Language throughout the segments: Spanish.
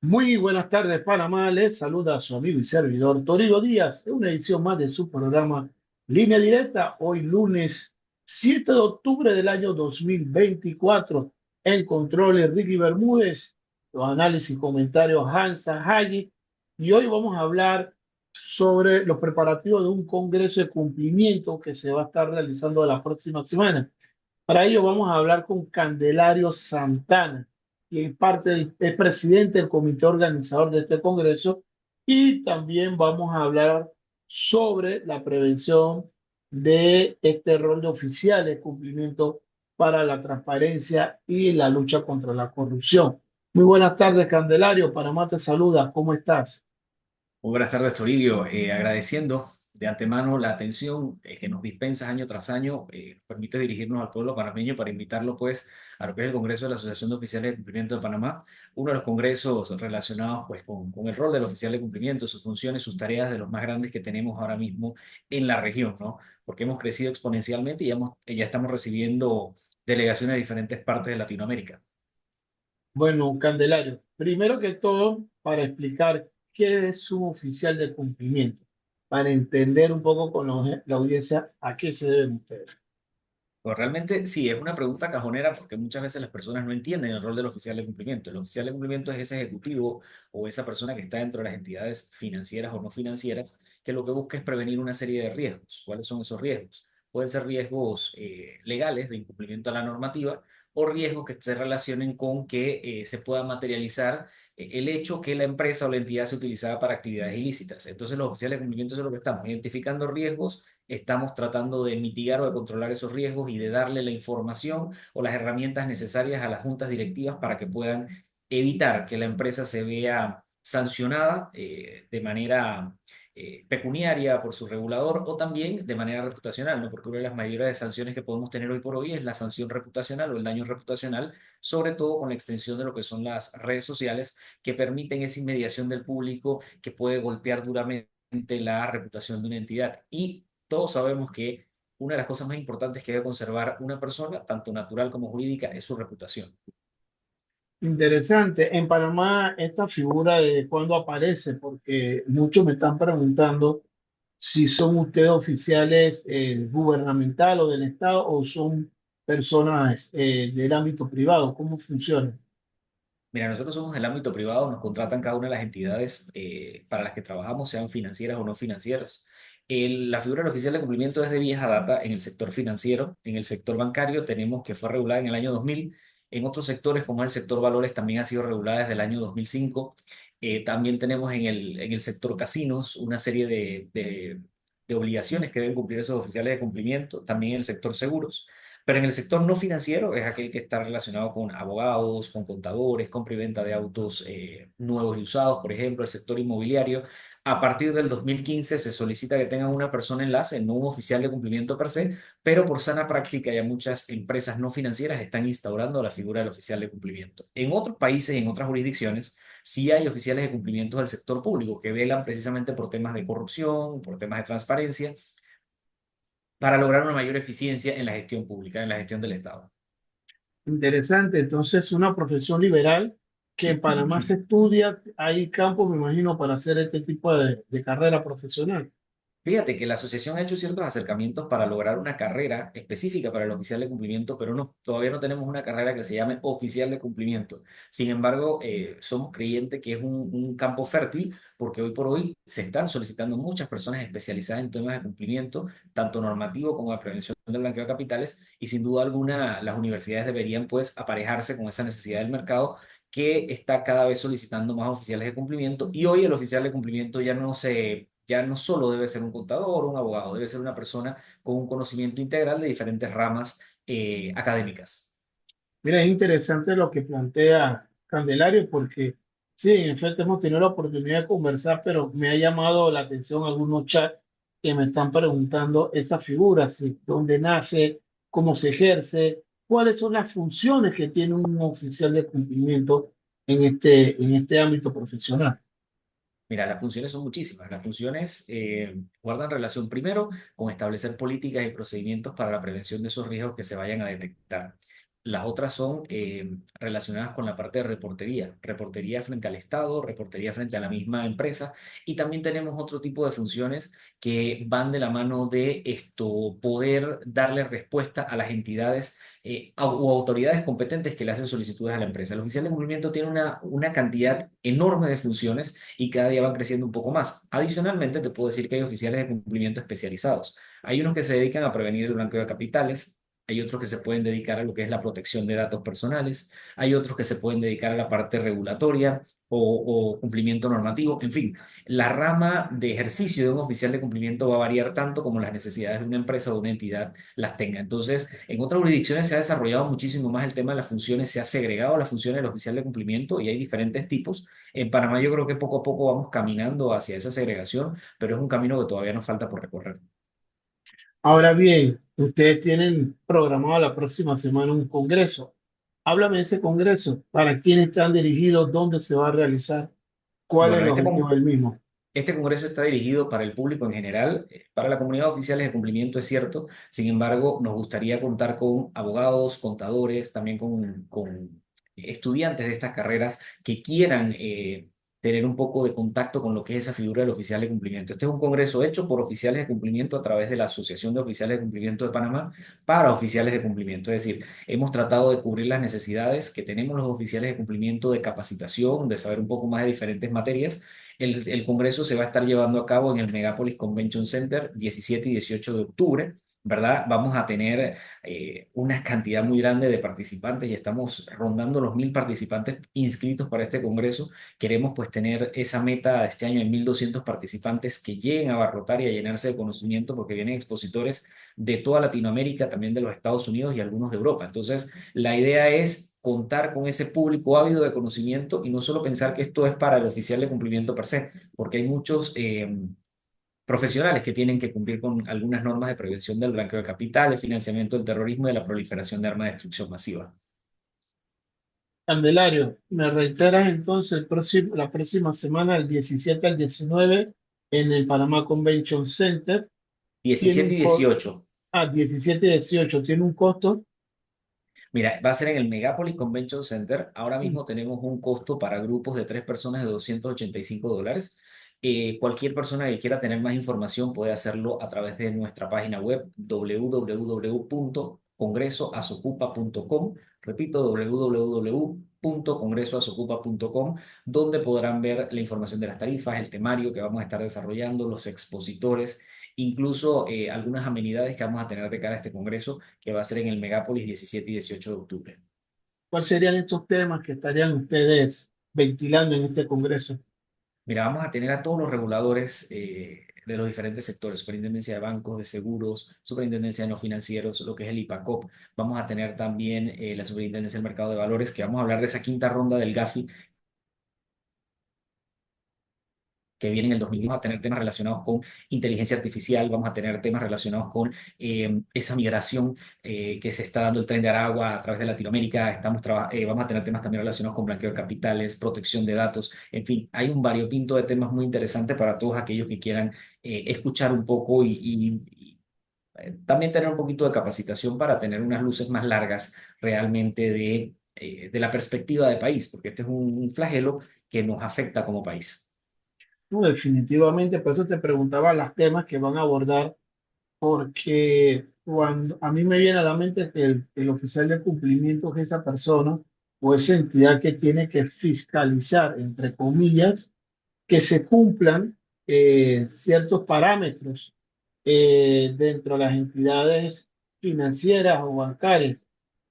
Muy buenas tardes, Panamá. Les saluda a su amigo y servidor Toribio Díaz en una edición más de su programa Línea Directa. Hoy lunes 7 de octubre del año 2024. En controles Ricky Bermúdez, los análisis y comentarios Hansa Hagi. Y hoy vamos a hablar sobre los preparativos de un congreso de cumplimiento que se va a estar realizando la próxima semana. Para ello vamos a hablar con Candelario Santana, quien es presidente del comité organizador de este congreso, y también vamos a hablar sobre la prevención de este rol de oficiales, cumplimiento para la transparencia y la lucha contra la corrupción. Muy buenas tardes, Candelario. Panamá te saluda. ¿Cómo estás? Muy buenas tardes, Toribio. Agradeciendo de antemano la atención que nos dispensas año tras año, nos permite dirigirnos al pueblo panameño para invitarlo pues a lo que es el Congreso de la Asociación de Oficiales de Cumplimiento de Panamá, uno de los congresos relacionados pues con el rol del oficial de cumplimiento, sus funciones, sus tareas de los más grandes que tenemos ahora mismo en la región, ¿no? Porque hemos crecido exponencialmente y ya estamos recibiendo delegaciones de diferentes partes de Latinoamérica. Bueno, Candelario, primero que todo, para explicar qué es un oficial de cumplimiento, para entender un poco con la audiencia a qué se deben ustedes. Pues realmente sí, es una pregunta cajonera porque muchas veces las personas no entienden el rol del oficial de cumplimiento. El oficial de cumplimiento es ese ejecutivo o esa persona que está dentro de las entidades financieras o no financieras que lo que busca es prevenir una serie de riesgos. ¿Cuáles son esos riesgos? Pueden ser riesgos legales de incumplimiento a la normativa o riesgos que se relacionen con que se pueda materializar el hecho que la empresa o la entidad se utilizaba para actividades ilícitas. Entonces los oficiales de cumplimiento es lo que estamos identificando riesgos, estamos tratando de mitigar o de controlar esos riesgos y de darle la información o las herramientas necesarias a las juntas directivas para que puedan evitar que la empresa se vea sancionada de manera pecuniaria por su regulador o también de manera reputacional, ¿no? Porque una de las mayores de sanciones que podemos tener hoy por hoy es la sanción reputacional o el daño reputacional, sobre todo con la extensión de lo que son las redes sociales que permiten esa inmediación del público que puede golpear duramente la reputación de una entidad. Y todos sabemos que una de las cosas más importantes que debe conservar una persona, tanto natural como jurídica, es su reputación. Interesante. En Panamá, esta figura de cuándo aparece, porque muchos me están preguntando si son ustedes oficiales gubernamental o del Estado o son personas del ámbito privado. ¿Cómo funciona? Mira, nosotros somos del ámbito privado, nos contratan cada una de las entidades para las que trabajamos, sean financieras o no financieras. La figura del oficial de cumplimiento es de vieja data en el sector financiero, en el sector bancario tenemos que fue regulada en el año 2000, en otros sectores como el sector valores también ha sido regulada desde el año 2005. También tenemos en el sector casinos una serie de obligaciones que deben cumplir esos oficiales de cumplimiento, también en el sector seguros. Pero en el sector no financiero es aquel que está relacionado con abogados, con contadores, compra y venta de autos nuevos y usados, por ejemplo, el sector inmobiliario. A partir del 2015 se solicita que tengan una persona enlace, no un oficial de cumplimiento per se, pero por sana práctica ya muchas empresas no financieras están instaurando la figura del oficial de cumplimiento. En otros países y en otras jurisdicciones sí hay oficiales de cumplimiento del sector público que velan precisamente por temas de corrupción, por temas de transparencia para lograr una mayor eficiencia en la gestión pública, en la gestión del Estado. Interesante. Entonces, una profesión liberal que en Panamá se estudia, hay campo, me imagino, para hacer este tipo de carrera profesional. Fíjate que la asociación ha hecho ciertos acercamientos para lograr una carrera específica para el oficial de cumplimiento, pero no, todavía no tenemos una carrera que se llame oficial de cumplimiento. Sin embargo, somos creyentes que es un campo fértil porque hoy por hoy se están solicitando muchas personas especializadas en temas de cumplimiento, tanto normativo como de prevención del blanqueo de capitales, y sin duda alguna las universidades deberían pues aparejarse con esa necesidad del mercado que está cada vez solicitando más oficiales de cumplimiento y hoy el oficial de cumplimiento ya no solo debe ser un contador o un abogado, debe ser una persona con un conocimiento integral de diferentes ramas académicas. Mira, es interesante lo que plantea Candelario, porque sí, en efecto hemos tenido la oportunidad de conversar, pero me ha llamado la atención algunos chats que me están preguntando esa figura, si, dónde nace, cómo se ejerce, cuáles son las funciones que tiene un oficial de cumplimiento en este ámbito profesional. Mira, las funciones son muchísimas. Las funciones guardan relación primero con establecer políticas y procedimientos para la prevención de esos riesgos que se vayan a detectar. las otras son relacionadas con la parte de reportería, reportería frente al Estado, reportería frente a la misma empresa, y también tenemos otro tipo de funciones que van de la mano de esto, poder darle respuesta a las entidades o autoridades competentes que le hacen solicitudes a la empresa. El oficial de cumplimiento tiene una cantidad enorme de funciones y cada día van creciendo un poco más. Adicionalmente, te puedo decir que hay oficiales de cumplimiento especializados. Hay unos que se dedican a prevenir el blanqueo de capitales. Hay otros que se pueden dedicar a lo que es la protección de datos personales. Hay otros que se pueden dedicar a la parte regulatoria o cumplimiento normativo. En fin, la rama de ejercicio de un oficial de cumplimiento va a variar tanto como las necesidades de una empresa o de una entidad las tenga. Entonces, en otras jurisdicciones se ha desarrollado muchísimo más el tema de las funciones, se ha segregado las funciones del oficial de cumplimiento y hay diferentes tipos. En Panamá yo creo que poco a poco vamos caminando hacia esa segregación, pero es un camino que todavía nos falta por recorrer. Ahora bien, ustedes tienen programado la próxima semana un congreso. Háblame de ese congreso. ¿Para quién están dirigidos? ¿Dónde se va a realizar? ¿Cuál es Bueno, el objetivo del mismo? este congreso está dirigido para el público en general, para la comunidad de oficiales de cumplimiento es cierto, sin embargo, nos gustaría contar con abogados, contadores, también con estudiantes de estas carreras que quieran tener un poco de contacto con lo que es esa figura del oficial de cumplimiento. Este es un congreso hecho por oficiales de cumplimiento a través de la Asociación de Oficiales de Cumplimiento de Panamá para oficiales de cumplimiento. Es decir, hemos tratado de cubrir las necesidades que tenemos los oficiales de cumplimiento de capacitación, de saber un poco más de diferentes materias. El congreso se va a estar llevando a cabo en el Megapolis Convention Center 17 y 18 de octubre, ¿verdad? Vamos a tener una cantidad muy grande de participantes y estamos rondando los 1.000 participantes inscritos para este congreso. Queremos pues tener esa meta de este año de 1.200 participantes que lleguen a abarrotar y a llenarse de conocimiento porque vienen expositores de toda Latinoamérica, también de los Estados Unidos y algunos de Europa. Entonces, la idea es contar con ese público ávido de conocimiento y no solo pensar que esto es para el oficial de cumplimiento per se, porque hay muchos profesionales que tienen que cumplir con algunas normas de prevención del blanqueo de capitales, financiamiento del terrorismo y de la proliferación de armas de destrucción masiva. Candelario, ¿me reiteras entonces la próxima semana, el 17 al 19, en el Panamá Convention Center? Tiene 17 un y costo, 18. 17 y 18, tiene un costo. Mira, va a ser en el Megapolis Convention Center. Ahora Mm. mismo tenemos un costo para grupos de 3 personas de $285. Cualquier persona que quiera tener más información puede hacerlo a través de nuestra página web www.congresoasocupa.com. Repito, www.congresoasocupa.com, donde podrán ver la información de las tarifas, el temario que vamos a estar desarrollando, los expositores, incluso algunas amenidades que vamos a tener de cara a este congreso que va a ser en el Megápolis 17 y 18 de octubre. ¿Cuáles serían estos temas que estarían ustedes ventilando en este congreso? Mira, vamos a tener a todos los reguladores de los diferentes sectores, Superintendencia de Bancos, de Seguros, Superintendencia de No Financieros, lo que es el IPACOP. Vamos a tener también la Superintendencia del Mercado de Valores, que vamos a hablar de esa quinta ronda del GAFI que viene en el 2000. Vamos a tener temas relacionados con inteligencia artificial, vamos a tener temas relacionados con esa migración que se está dando el tren de Aragua a través de Latinoamérica. Vamos a tener temas también relacionados con blanqueo de capitales, protección de datos. En fin, hay un variopinto de temas muy interesantes para todos aquellos que quieran escuchar un poco y también tener un poquito de capacitación para tener unas luces más largas realmente de la perspectiva de país, porque este es un flagelo que nos afecta como país. No, definitivamente, por eso te preguntaba los temas que van a abordar, porque cuando a mí me viene a la mente que el oficial de cumplimiento es esa persona o esa entidad que tiene que fiscalizar, entre comillas, que se cumplan ciertos parámetros dentro de las entidades financieras o bancarias,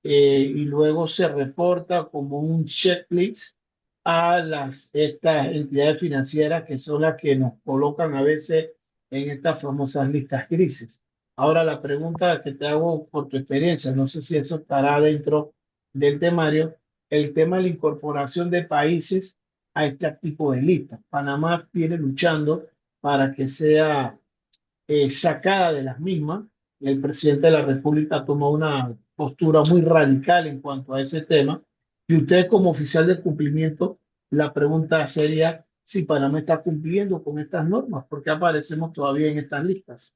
y luego se reporta como un checklist a estas entidades financieras que son las que nos colocan a veces en estas famosas listas grises. Ahora la pregunta que te hago por tu experiencia, no sé si eso estará dentro del temario, el tema de la incorporación de países a este tipo de listas. Panamá viene luchando para que sea sacada de las mismas. El presidente de la República tomó una postura muy radical en cuanto a ese tema. Y usted como oficial de cumplimiento, la pregunta sería si Panamá está cumpliendo con estas normas, porque aparecemos todavía en estas listas.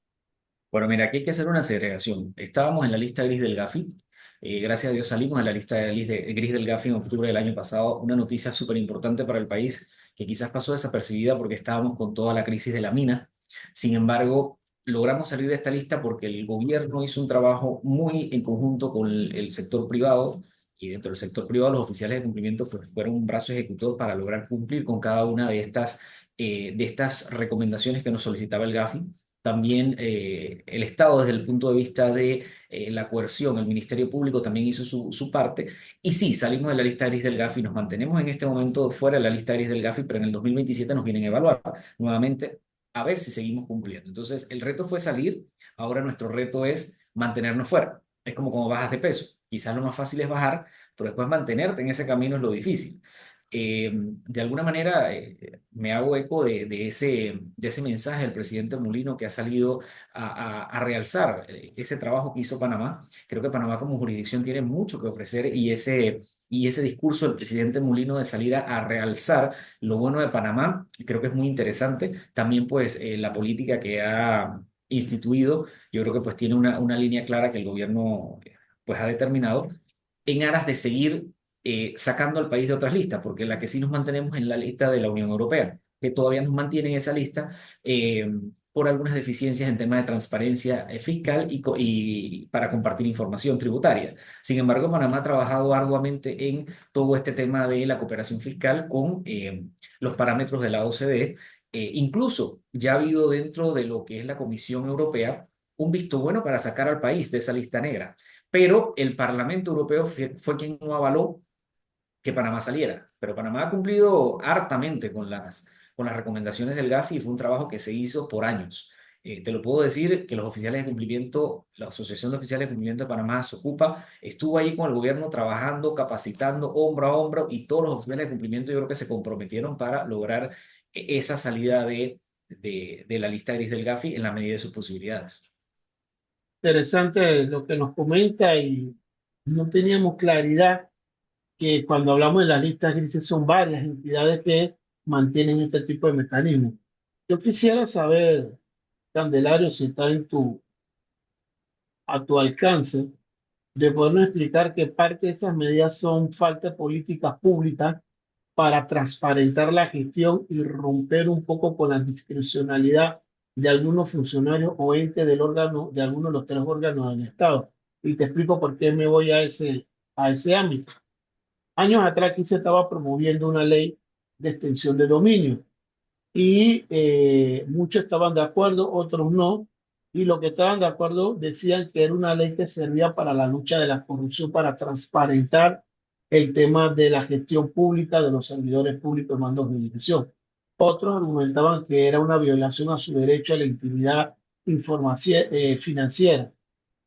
Bueno, mira, aquí hay que hacer una segregación. Estábamos en la lista gris del GAFI, Gracias a Dios salimos de la lista gris del Gafi en octubre del año pasado, una noticia súper importante para el país que quizás pasó desapercibida porque estábamos con toda la crisis de la mina. Sin embargo, logramos salir de esta lista porque el gobierno hizo un trabajo muy en conjunto con el sector privado y dentro del sector privado los oficiales de cumplimiento fueron un brazo ejecutor para lograr cumplir con cada una de estas recomendaciones que nos solicitaba el Gafi. También el Estado, desde el punto de vista de la coerción, el Ministerio Público también hizo su parte. Y sí, salimos de la lista gris del Gafi, nos mantenemos en este momento fuera de la lista gris del Gafi, pero en el 2027 nos vienen a evaluar nuevamente a ver si seguimos cumpliendo. Entonces, el reto fue salir, ahora nuestro reto es mantenernos fuera. Es como bajas de peso. Quizás lo más fácil es bajar, pero después mantenerte en ese camino es lo difícil. De alguna manera me hago eco de ese mensaje del presidente Molino que ha salido a realzar ese trabajo que hizo Panamá. Creo que Panamá como jurisdicción tiene mucho que ofrecer y ese discurso del presidente Molino de salir a realzar lo bueno de Panamá, creo que es muy interesante. También pues la política que ha instituido, yo creo que pues tiene una línea clara que el gobierno pues ha determinado en aras de seguir sacando al país de otras listas, porque la que sí nos mantenemos en la lista de la Unión Europea, que todavía nos mantiene en esa lista por algunas deficiencias en temas de transparencia fiscal y para compartir información tributaria. Sin embargo, Panamá ha trabajado arduamente en todo este tema de la cooperación fiscal con los parámetros de la OCDE. Incluso ya ha habido dentro de lo que es la Comisión Europea un visto bueno para sacar al país de esa lista negra, pero el Parlamento Europeo fue quien no avaló que Panamá saliera. Pero Panamá ha cumplido hartamente con las recomendaciones del Gafi y fue un trabajo que se hizo por años. Te lo puedo decir que los oficiales de cumplimiento, la Asociación de Oficiales de Cumplimiento de Panamá, SOCUPA, estuvo ahí con el gobierno trabajando, capacitando hombro a hombro y todos los oficiales de cumplimiento yo creo que se comprometieron para lograr esa salida de la lista gris del Gafi en la medida de sus posibilidades. Interesante lo que nos comenta y no teníamos claridad que cuando hablamos de las listas grises son varias entidades que mantienen este tipo de mecanismos. Yo quisiera saber, Candelario, si está a tu alcance, de podernos explicar que parte de estas medidas son falta de políticas públicas para transparentar la gestión y romper un poco con la discrecionalidad de algunos funcionarios o entes del órgano, de algunos de los tres órganos del Estado. Y te explico por qué me voy a ese ámbito. Años atrás aquí se estaba promoviendo una ley de extensión de dominio y muchos estaban de acuerdo, otros no, y los que estaban de acuerdo decían que era una ley que servía para la lucha de la corrupción, para transparentar el tema de la gestión pública de los servidores públicos de mandos de dirección. Otros argumentaban que era una violación a su derecho a la intimidad financiera.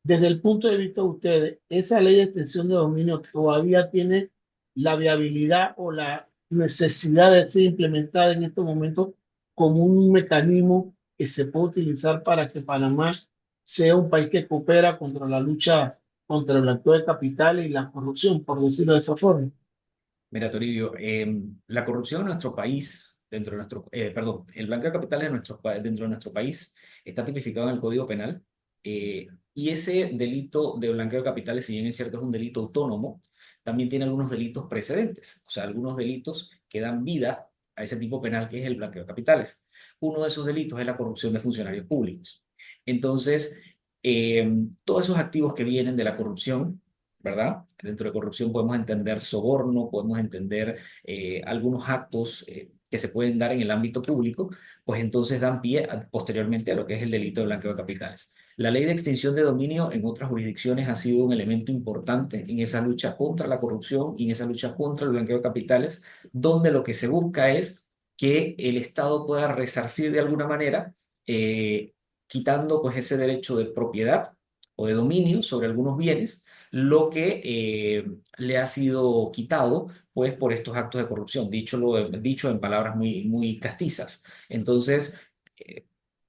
Desde el punto de vista de ustedes, ¿esa ley de extensión de dominio todavía tiene la viabilidad o la necesidad de ser implementada en estos momentos como un mecanismo que se puede utilizar para que Panamá sea un país que coopera contra la lucha contra el blanqueo de capitales y la corrupción, por decirlo de esa forma? Mira, Toribio, la corrupción en nuestro país, perdón, el blanqueo de capitales dentro de nuestro país está tipificado en el Código Penal y ese delito de blanqueo de capitales, si bien es cierto es un delito autónomo, también tiene algunos delitos precedentes, o sea, algunos delitos que dan vida a ese tipo penal que es el blanqueo de capitales. Uno de esos delitos es la corrupción de funcionarios públicos. Entonces, todos esos activos que vienen de la corrupción, ¿verdad? Dentro de corrupción podemos entender soborno, podemos entender algunos actos que se pueden dar en el ámbito público, pues entonces dan pie posteriormente a lo que es el delito de blanqueo de capitales. La ley de extinción de dominio en otras jurisdicciones ha sido un elemento importante en esa lucha contra la corrupción y en esa lucha contra el blanqueo de capitales, donde lo que se busca es que el Estado pueda resarcir de alguna manera, quitando pues ese derecho de propiedad o de dominio sobre algunos bienes lo que le ha sido quitado pues por estos actos de corrupción, dicho en palabras muy, muy castizas. Entonces, eh,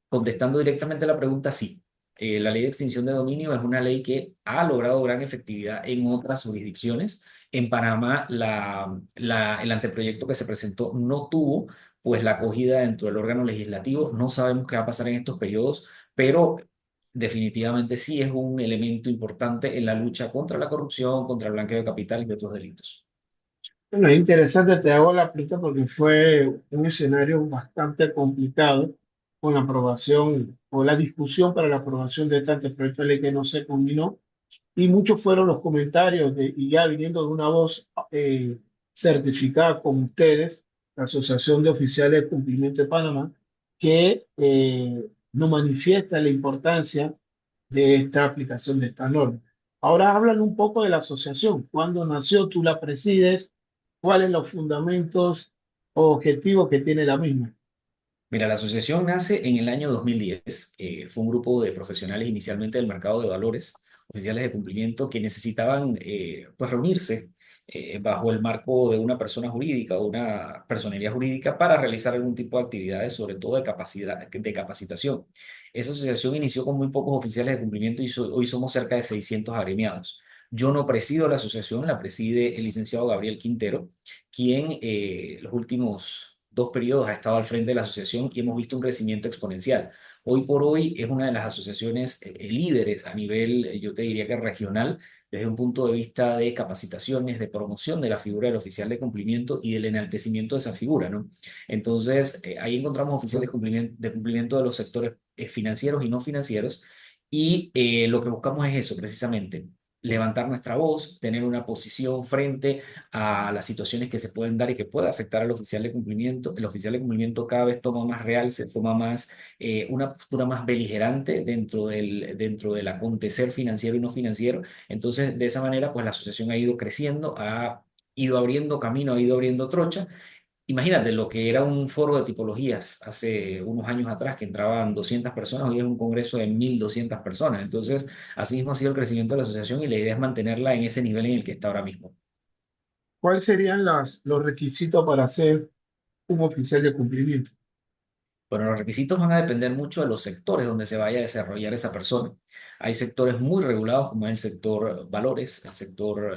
contestando directamente a la pregunta, sí. La ley de extinción de dominio es una ley que ha logrado gran efectividad en otras jurisdicciones. En Panamá, el anteproyecto que se presentó no tuvo pues la acogida dentro del órgano legislativo. No sabemos qué va a pasar en estos periodos, pero definitivamente sí es un elemento importante en la lucha contra la corrupción, contra el blanqueo de capitales y otros delitos. Bueno, es interesante, te hago la pregunta porque fue un escenario bastante complicado con la aprobación o la discusión para la aprobación de este anteproyecto de ley que no se combinó. Y muchos fueron los comentarios y ya viniendo de una voz certificada como ustedes, la Asociación de Oficiales de Cumplimiento de Panamá, que nos manifiesta la importancia de esta aplicación de esta norma. Ahora hablan un poco de la asociación. ¿Cuándo nació? ¿Tú la presides? ¿Cuáles los fundamentos o objetivos que tiene la misma? Mira, la asociación nace en el año 2010. Fue un grupo de profesionales inicialmente del mercado de valores, oficiales de cumplimiento, que necesitaban pues reunirse bajo el marco de una persona jurídica o una personería jurídica para realizar algún tipo de actividades, sobre todo de capacidad, de capacitación. Esa asociación inició con muy pocos oficiales de cumplimiento y hoy somos cerca de 600 agremiados. Yo no presido la asociación, la preside el licenciado Gabriel Quintero, quien los últimos 2 periodos ha estado al frente de la asociación y hemos visto un crecimiento exponencial. Hoy por hoy es una de las asociaciones líderes a nivel, yo te diría que regional, desde un punto de vista de capacitaciones, de promoción de la figura del oficial de cumplimiento y del enaltecimiento de esa figura, ¿no? Entonces, ahí encontramos oficiales de cumplimiento de los sectores financieros y no financieros y lo que buscamos es eso, precisamente, levantar nuestra voz, tener una posición frente a las situaciones que se pueden dar y que puede afectar al oficial de cumplimiento. El oficial de cumplimiento cada vez toma más real, se toma más una postura más beligerante dentro del acontecer financiero y no financiero. Entonces, de esa manera, pues la asociación ha ido creciendo, ha ido abriendo camino, ha ido abriendo trocha. Imagínate lo que era un foro de tipologías hace unos años atrás, que entraban 200 personas, hoy es un congreso de 1.200 personas. Entonces, así mismo ha sido el crecimiento de la asociación y la idea es mantenerla en ese nivel en el que está ahora mismo. ¿Cuáles serían los requisitos para ser un oficial de cumplimiento? Bueno, los requisitos van a depender mucho de los sectores donde se vaya a desarrollar esa persona. Hay sectores muy regulados, como es el sector valores, el sector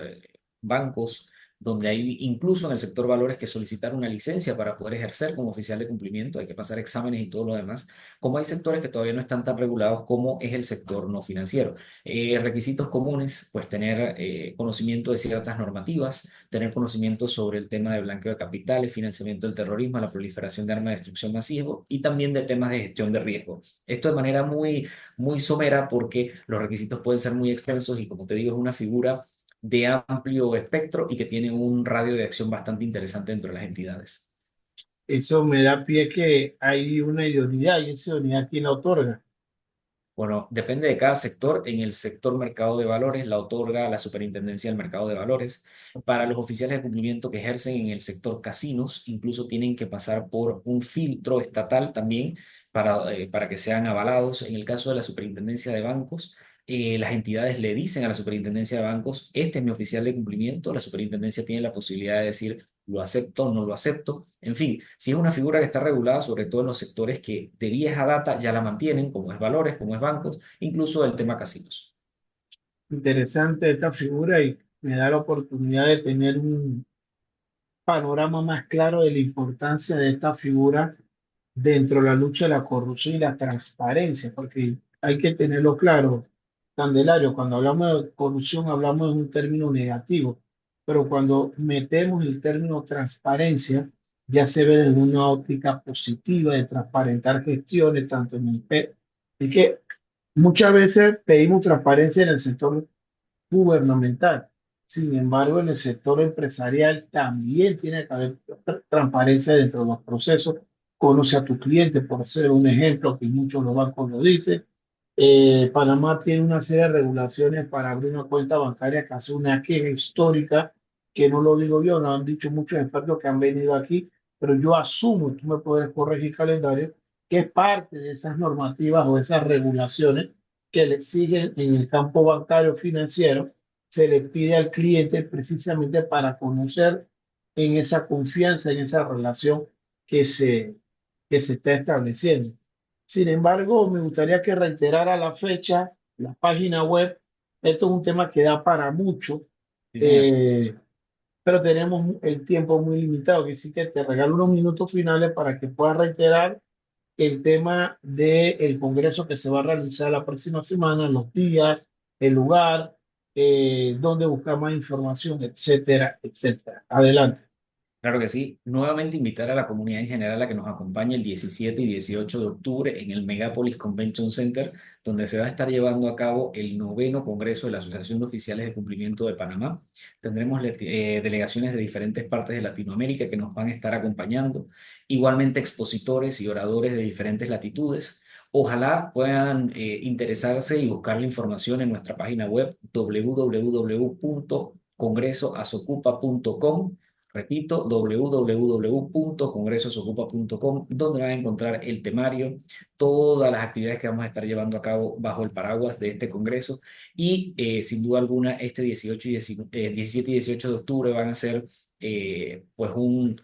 bancos, donde hay incluso en el sector valores que solicitar una licencia para poder ejercer como oficial de cumplimiento, hay que pasar exámenes y todo lo demás. Como hay sectores que todavía no están tan regulados como es el sector no financiero. Requisitos comunes, pues tener conocimiento de ciertas normativas, tener conocimiento sobre el tema de blanqueo de capitales, financiamiento del terrorismo, la proliferación de armas de destrucción masiva y también de temas de gestión de riesgo. Esto de manera muy somera porque los requisitos pueden ser muy extensos y como te digo es una figura de amplio espectro y que tiene un radio de acción bastante interesante dentro de las entidades. Eso me da pie que hay una idoneidad y esa idoneidad quién la otorga. Bueno, depende de cada sector. En el sector mercado de valores la otorga la Superintendencia del Mercado de Valores. Para los oficiales de cumplimiento que ejercen en el sector casinos, incluso tienen que pasar por un filtro estatal también para que sean avalados. En el caso de la Superintendencia de Bancos, las entidades le dicen a la Superintendencia de Bancos, este es mi oficial de cumplimiento. La Superintendencia tiene la posibilidad de decir, lo acepto o no lo acepto. En fin, si es una figura que está regulada, sobre todo en los sectores que de vieja data ya la mantienen, como es valores, como es bancos, incluso el tema casinos. Interesante esta figura y me da la oportunidad de tener un panorama más claro de la importancia de esta figura dentro de la lucha de la corrupción y la transparencia, porque hay que tenerlo claro, Candelario, cuando hablamos de corrupción hablamos de un término negativo, pero cuando metemos el término transparencia, ya se ve desde una óptica positiva de transparentar gestiones, tanto en el P. Y que muchas veces pedimos transparencia en el sector gubernamental. Sin embargo, en el sector empresarial también tiene que haber transparencia dentro de los procesos. Conoce a tu cliente, por ser un ejemplo que muchos los bancos lo dicen. Panamá tiene una serie de regulaciones para abrir una cuenta bancaria que hace una queja histórica, que no lo digo yo, lo han dicho muchos expertos que han venido aquí, pero yo asumo, tú me puedes corregir calendario, que es parte de esas normativas o esas regulaciones que le exigen en el campo bancario financiero, se le pide al cliente precisamente para conocer en esa confianza, en esa relación que se, que se está estableciendo. Sin embargo, me gustaría que reiterara la fecha, la página web. Esto es un tema que da para mucho, Sí, señor. eh, pero tenemos el tiempo muy limitado, que sí que te regalo unos minutos finales para que puedas reiterar el tema del congreso que se va a realizar la próxima semana, los días, el lugar, dónde buscar más información, etcétera, etcétera. Adelante. Claro que sí. Nuevamente invitar a la comunidad en general a que nos acompañe el 17 y 18 de octubre en el Megapolis Convention Center, donde se va a estar llevando a cabo el noveno Congreso de la Asociación de Oficiales de Cumplimiento de Panamá. Tendremos delegaciones de diferentes partes de Latinoamérica que nos van a estar acompañando, igualmente expositores y oradores de diferentes latitudes. Ojalá puedan interesarse y buscar la información en nuestra página web www.congresoasocupa.com. Repito, www.congresosocupa.com, donde van a encontrar el temario, todas las actividades que vamos a estar llevando a cabo bajo el paraguas de este congreso. Y sin duda alguna, este 17 y 18 de octubre van a ser pues un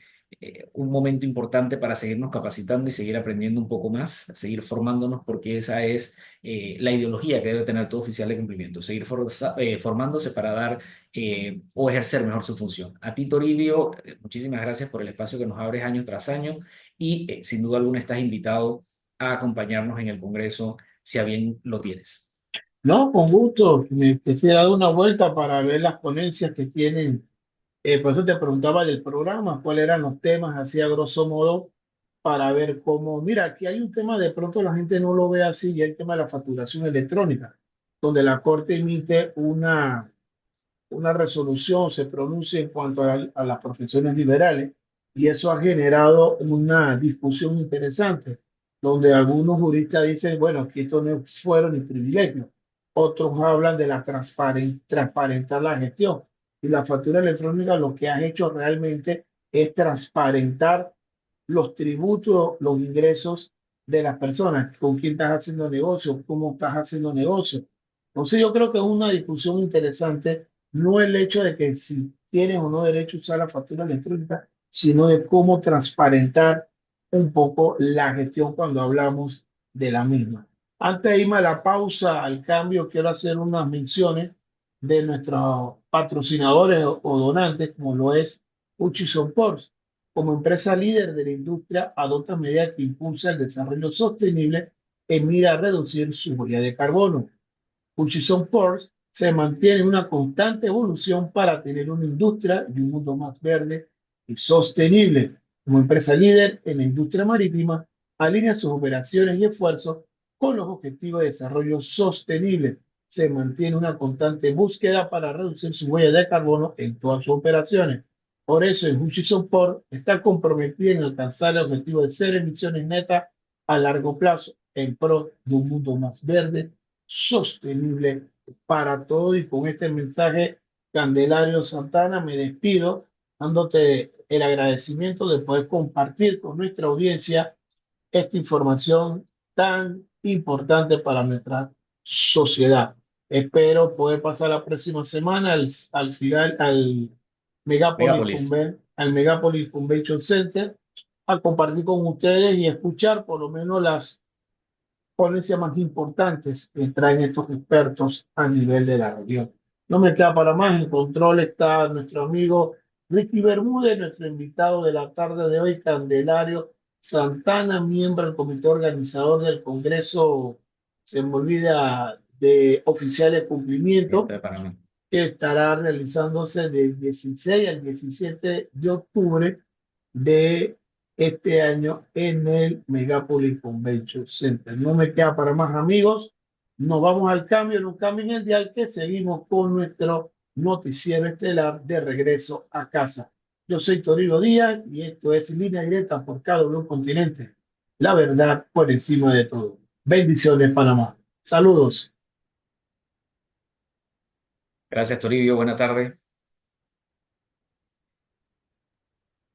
momento importante para seguirnos capacitando y seguir aprendiendo un poco más, seguir formándonos, porque esa es la ideología que debe tener todo oficial de cumplimiento, seguir formándose para dar o ejercer mejor su función. A ti, Toribio, muchísimas gracias por el espacio que nos abres año tras año y sin duda alguna estás invitado a acompañarnos en el Congreso si a bien lo tienes. No, con gusto. Me quisiera dar una vuelta para ver las ponencias que tienen. Por eso te preguntaba del programa, cuáles eran los temas, así a grosso modo, para ver cómo. Mira, aquí hay un tema, de pronto la gente no lo ve así, y el tema de la facturación electrónica, donde la Corte emite una resolución, se pronuncia en cuanto a las profesiones liberales, y eso ha generado una discusión interesante, donde algunos juristas dicen, bueno, que esto no es fuero ni privilegio. Otros hablan de la transparentar la gestión. Y la factura electrónica lo que ha hecho realmente es transparentar los tributos, los ingresos de las personas, con quién estás haciendo negocio, cómo estás haciendo negocio. Entonces yo creo que es una discusión interesante, no el hecho de que si tienes o no derecho a usar la factura electrónica, sino de cómo transparentar un poco la gestión cuando hablamos de la misma. Antes de irme a la pausa, al cambio, quiero hacer unas menciones de nuestros patrocinadores o donantes, como lo es Hutchison Ports. Como empresa líder de la industria, adopta medidas que impulsan el desarrollo sostenible en mira a reducir su huella de carbono. Hutchison Ports se mantiene en una constante evolución para tener una industria y un mundo más verde y sostenible. Como empresa líder en la industria marítima, alinea sus operaciones y esfuerzos con los objetivos de desarrollo sostenible. Se mantiene una constante búsqueda para reducir su huella de carbono en todas sus operaciones. Por eso, en Hutchison Port está comprometida en alcanzar el objetivo de cero emisiones netas a largo plazo en pro de un mundo más verde, sostenible para todo. Y con este mensaje, Candelario Santana, me despido, dándote el agradecimiento de poder compartir con nuestra audiencia esta información tan importante para nuestra sociedad. Espero poder pasar la próxima semana al final Megápolis. Al Megapolis Convention Center a compartir con ustedes y escuchar por lo menos las ponencias más importantes que traen estos expertos a nivel de la región. No me queda para más, en control está nuestro amigo Ricky Bermúdez, nuestro invitado de la tarde de hoy, Candelario Santana, miembro del comité organizador del Congreso, se me olvida, de oficiales de cumplimiento, Este para mí. que estará realizándose del 16 al 17 de octubre de este año en el Megapolis Convention Center. No me queda para más, amigos. Nos vamos al cambio, no cambien el dial, que seguimos con nuestro noticiero estelar de regreso a casa. Yo soy Toribio Díaz y esto es Línea Directa por KW Continente. La verdad por encima de todo. Bendiciones, Panamá. Saludos. Gracias, Toribio. Buena tarde.